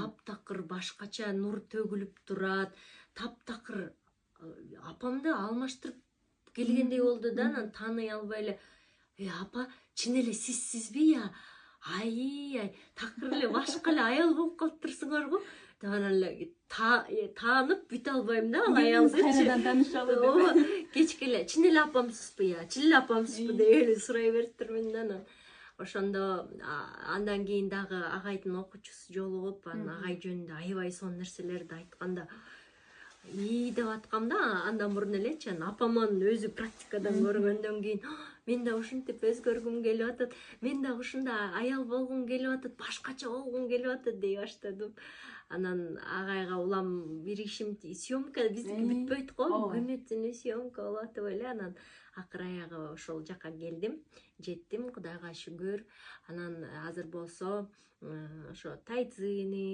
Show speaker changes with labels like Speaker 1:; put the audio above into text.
Speaker 1: таптакыр башкача нур төгүлүп турат, таптакыр. Апамды алмаштырып келгендей болду да, анан тааный албай эле, апа, чын эле сизби я? Ай, такыр эле башка эле аял болуп калыптырсыңар го. Анан эле таанып бүтө албайм да, ал аялды.
Speaker 2: Кайрадан таанышалы деп.
Speaker 1: Кечке эле чын эле апамсызбы я? Чын эле апамсызбы деп эле сурай бериптирмин да. Анан ошондо андан кийин дагы агайдын окуучусу жолугуп, анан агай жөнүндө аябай сонун нерселерди айтканда деп аткам да, андан мурун элечи, апаман өзү практикадан көргөндөн кийин мен да ушинтип өзгөргүм келип атат, мен да ушундай аял болгум келип атат, башкача болгум келип атат дей баштадым. Анан агайга улам бир ишим съемка, биздики бүтпөйт го, көмөтүнү съемка болуп атып эле, анан акыр аягы ошол жака келдим, жеттим, Кудайга шүгүр. Анан азыр болсо ошо тайцзыны